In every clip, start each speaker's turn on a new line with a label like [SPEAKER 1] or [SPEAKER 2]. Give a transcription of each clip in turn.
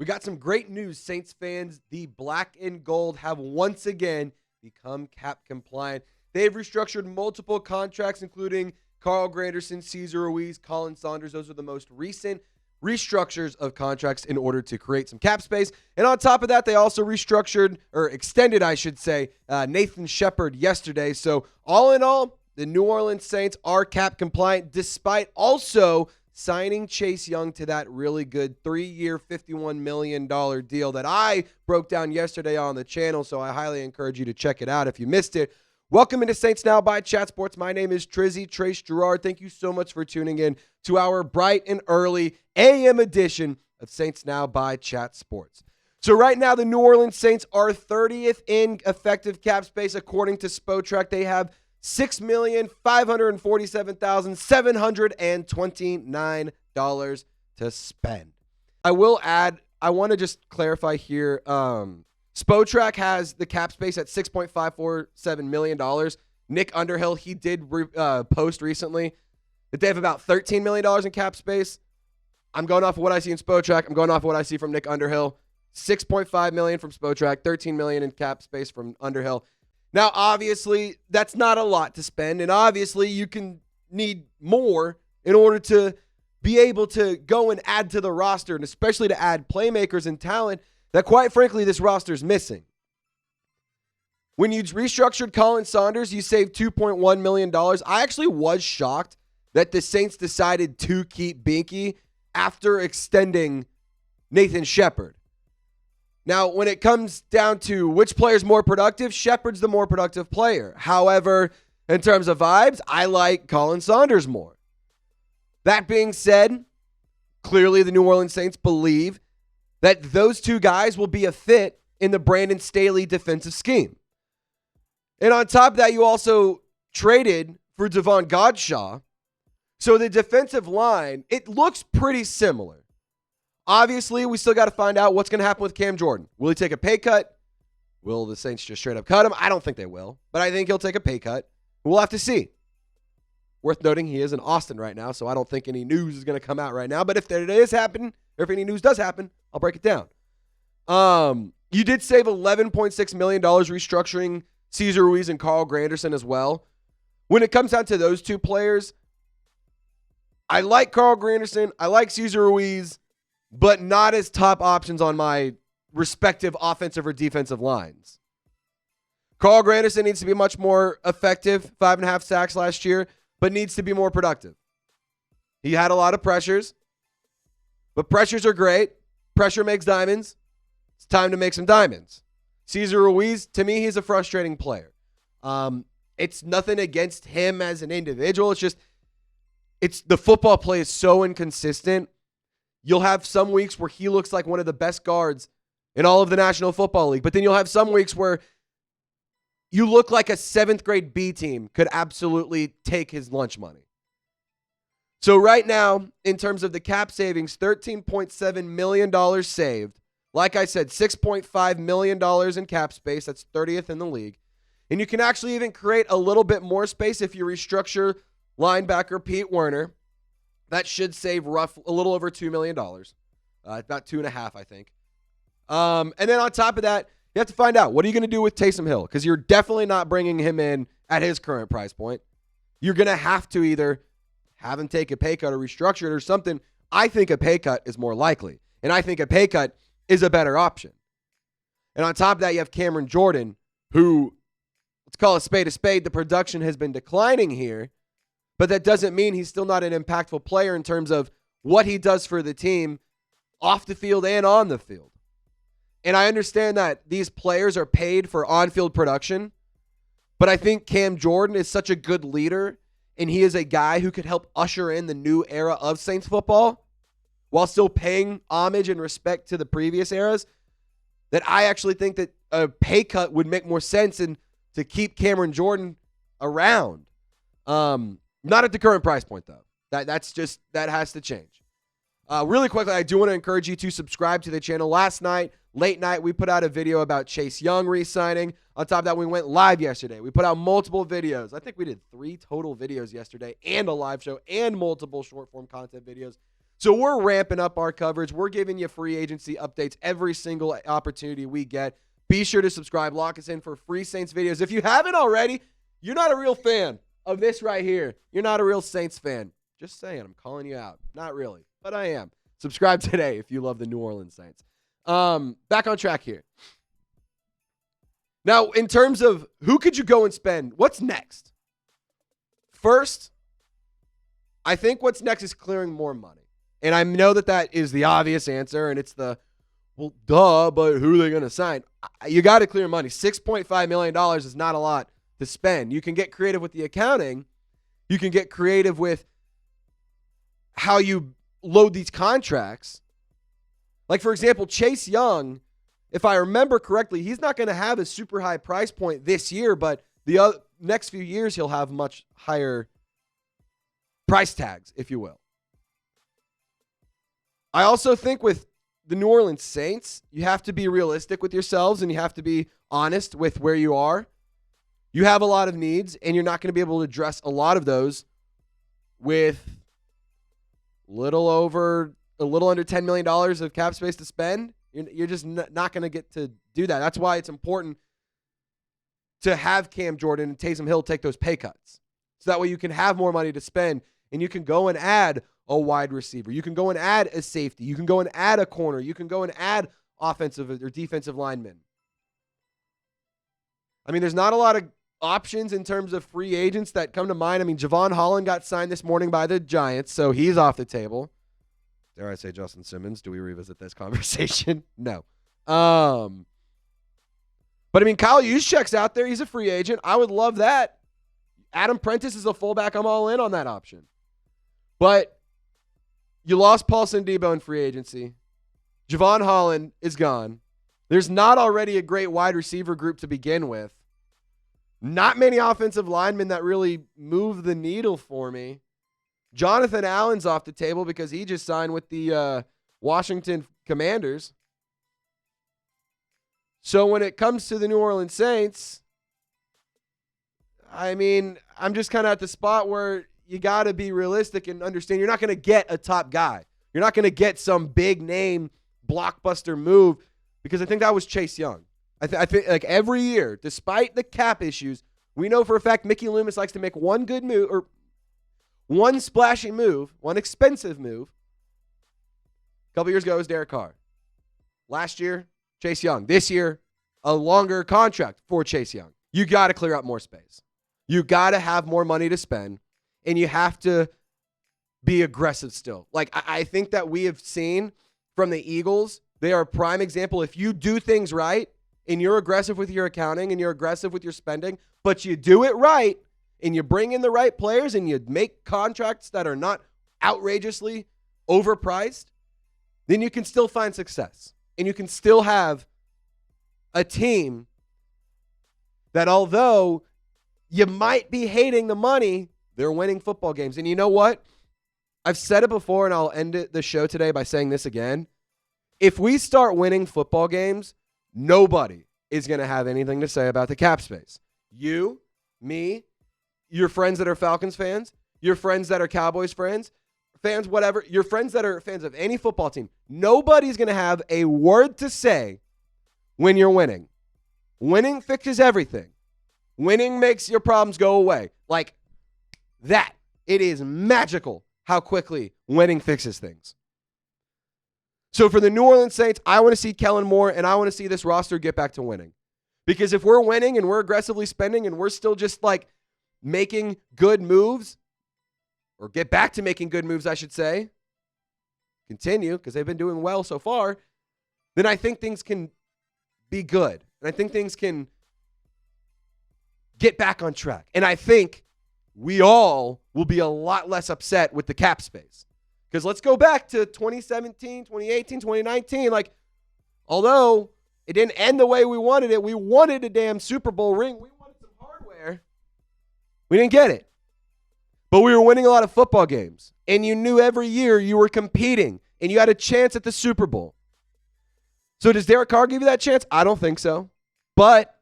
[SPEAKER 1] got some great news, Saints fans. The black and gold have once again become cap compliant. They've restructured multiple contracts, including Carl Granderson, Cesar Ruiz, Khalen Saunders. Those are the most recent restructures of contracts in order to create some cap space. And on top of that, they also restructured, or extended, I should say, Nathan Shepard yesterday. So all in all, the New Orleans Saints are cap compliant, despite also signing Chase Young to that really good 3-year, $51 million deal that I broke down yesterday on the channel. So I highly encourage you to check it out if you missed it. Welcome into Saints Now by Chat Sports. My name is Trace Girouard. Thank you so much for tuning in to our bright and early AM edition of Saints Now by Chat Sports. So right now, the New Orleans Saints are 30th in effective cap space. According to Spotrac, they have $6,547,729 to spend. I will add, I want to just clarify here, Spotrac has the cap space at $6.547 million. Nick Underhill, he did post recently that they have about $13 million in cap space. I'm going off of what I see in Spotrac. I'm going off of what I see from Nick Underhill. $6.5 million from Spotrac, $13 million in cap space from Underhill. Now, obviously, that's not a lot to spend, and obviously you can need more in order to be able to go and add to the roster, and especially to add playmakers and talent that, quite frankly, this roster is missing. When you restructured Khalen Saunders, you saved $2.1 million. I actually was shocked that the Saints decided to keep Binky after extending Nathan Shepard. Now, when it comes down to which player is more productive, Shepard's the more productive player. However, in terms of vibes, I like Khalen Saunders more. That being said, clearly the New Orleans Saints believe that those two guys will be a fit in the Brandon Staley defensive scheme. And on top of that, you also traded for Devon Godshaw. So the defensive line, it looks pretty similar. Obviously, we still got to find out what's going to happen with Cam Jordan. Will he take a pay cut? Will the Saints just straight up cut him? I don't think they will, but I think he'll take a pay cut. We'll have to see. Worth noting, he is in Austin right now, so I don't think any news is going to come out right now. But if it is happening, or if any news does happen, I'll break it down. You did save $11.6 million restructuring Cesar Ruiz and Carl Granderson as well. When it comes down to those two players, I like Carl Granderson, I like Cesar Ruiz, but not as top options on my respective offensive or defensive lines. Carl Granderson needs to be much more effective, 5.5 sacks last year, but needs to be more productive. He had a lot of pressures, but pressures are great. Pressure makes diamonds. It's time to make some diamonds. Cesar Ruiz, to me, he's a frustrating player. It's nothing against him as an individual. It's just, the football play is so inconsistent. You'll have some weeks where he looks like one of the best guards in all of the National Football League, but then you'll have some weeks where you look like a 7th grade B team could absolutely take his lunch money. So right now, in terms of the cap savings, $13.7 million saved. Like I said, $6.5 million in cap space. That's 30th in the league. And you can actually even create a little bit more space if you restructure linebacker Pete Werner. That should save a little over $2 million. About 2.5, I think. And then on top of that, you have to find out, what are you going to do with Taysom Hill? Because you're definitely not bringing him in at his current price point. You're going to have to either have him take a pay cut or restructure it or something. I think a pay cut is more likely. And I think a pay cut is a better option. And on top of that, you have Cameron Jordan, who, let's call a spade. The production has been declining here. But that doesn't mean he's still not an impactful player in terms of what he does for the team off the field and on the field. And I understand that these players are paid for on-field production, but I think Cam Jordan is such a good leader, and he is a guy who could help usher in the new era of Saints football while still paying homage and respect to the previous eras, that I actually think that a pay cut would make more sense and to keep Cameron Jordan around. Not at the current price point, though. That has to change. Really quickly, I do want to encourage you to subscribe to the channel. Last night, late night, we put out a video about Chase Young re-signing. On top of that, we went live yesterday. We put out multiple videos. I think we did 3 total videos yesterday and a live show and multiple short-form content videos. So we're ramping up our coverage. We're giving you free agency updates every single opportunity we get. Be sure to subscribe. Lock us in for free Saints videos. If you haven't already, you're not a real fan of this right here. You're not a real Saints fan. Just saying. I'm calling you out. Not really, but I am. Subscribe today if you love the New Orleans Saints. Back on track here. Now, in terms of who could you go and spend, what's next? First, I think what's next is clearing more money. And I know that is the obvious answer, and it's well, duh, but who are they going to sign? You got to clear money. $6.5 million is not a lot to spend. You can get creative with the accounting. You can get creative with how you load these contracts. Like, for example, Chase Young, if I remember correctly, he's not going to have a super high price point this year, but the next few years he'll have much higher price tags, if you will. I also think with the New Orleans Saints, you have to be realistic with yourselves and you have to be honest with where you are. You have a lot of needs, and you're not going to be able to address a lot of those with a little under $10 million of cap space to spend. You're just not going to get to do that. That's why it's important to have Cam Jordan and Taysom Hill take those pay cuts. So that way you can have more money to spend, and you can go and add a wide receiver. You can go and add a safety. You can go and add a corner. You can go and add offensive or defensive linemen. I mean, there's not a lot of options in terms of free agents that come to mind. I mean, Javon Holland got signed this morning by the Giants, so he's off the table. Dare I say Justin Simmons? Do we revisit this conversation? No. But, I mean, Kyle Juszczyk's out there. He's a free agent. I would love that. Adam Prentice is a fullback. I'm all in on that option. But you lost Paulson Debo in free agency. Javon Holland is gone. There's not already a great wide receiver group to begin with. Not many offensive linemen that really move the needle for me. Jonathan Allen's off the table because he just signed with the Washington Commanders. So when it comes to the New Orleans Saints, I mean, I'm just kind of at the spot where you got to be realistic and understand you're not going to get a top guy. You're not going to get some big name blockbuster move, because I think that was Chase Young. I think like every year, despite the cap issues, we know for a fact Mickey Loomis likes to make one good move or one splashy move, one expensive move. A couple years ago, it was Derek Carr. Last year, Chase Young. This year, a longer contract for Chase Young. You got to clear up more space. You got to have more money to spend, and you have to be aggressive still. Like, I think that we have seen from the Eagles, they are a prime example. If you do things right, and you're aggressive with your accounting, and you're aggressive with your spending, but you do it right, and you bring in the right players, and you make contracts that are not outrageously overpriced, then you can still find success. And you can still have a team that, although you might be hating the money, they're winning football games. And you know what? I've said it before, and I'll end the show today by saying this again. If we start winning football games, nobody is going to have anything to say about the cap space. You, me, your friends that are Falcons fans, your friends that are Cowboys fans, whatever, your friends that are fans of any football team, nobody's going to have a word to say when you're winning. Winning fixes everything. Winning makes your problems go away. Like that. It is magical how quickly winning fixes things. So for the New Orleans Saints, I want to see Kellen Moore, and I want to see this roster get back to winning. Because if we're winning and we're aggressively spending and we're still just like making good moves, or get back to making good moves, I should say, continue, because they've been doing well so far, then I think things can be good. And I think things can get back on track. And I think we all will be a lot less upset with the cap space. Because let's go back to 2017, 2018, 2019. Like, although it didn't end the way we wanted it, we wanted a damn Super Bowl ring. We wanted some hardware. We didn't get it. But we were winning a lot of football games. And you knew every year you were competing. And you had a chance at the Super Bowl. So does Derek Carr give you that chance? I don't think so. But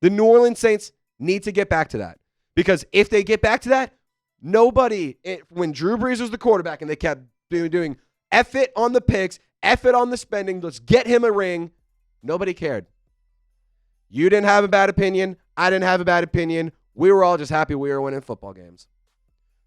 [SPEAKER 1] the New Orleans Saints need to get back to that. Because if they get back to that, nobody, when Drew Brees was the quarterback and they kept doing F it on the picks, F it on the spending. Let's get him a ring. Nobody cared. You didn't have a bad opinion. I didn't have a bad opinion. We were all just happy we were winning football games.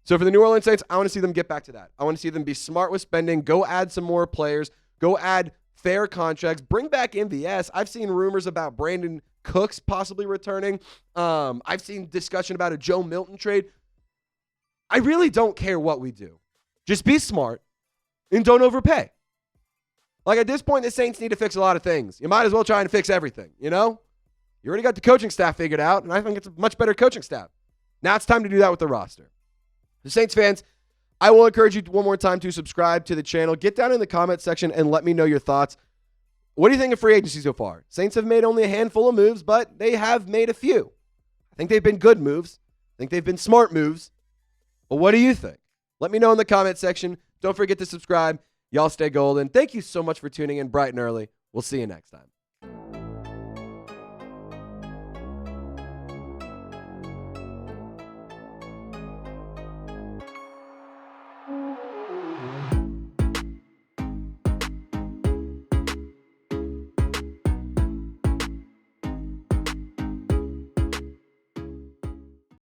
[SPEAKER 1] So for the New Orleans Saints, I want to see them get back to that. I want to see them be smart with spending. Go add some more players. Go add fair contracts. Bring back MVS. I've seen rumors about Brandon Cooks possibly returning. I've seen discussion about a Joe Milton trade. I really don't care what we do. Just be smart and don't overpay. Like at this point, the Saints need to fix a lot of things. You might as well try and fix everything, you know? You already got the coaching staff figured out, and I think it's a much better coaching staff. Now it's time to do that with the roster. The Saints fans, I will encourage you one more time to subscribe to the channel. Get down in the comment section and let me know your thoughts. What do you think of free agency so far? Saints have made only a handful of moves, but they have made a few. I think they've been good moves. I think they've been smart moves. But what do you think? Let me know in the comment section. Don't forget to subscribe. Y'all stay golden. Thank you so much for tuning in bright and early. We'll see you next time.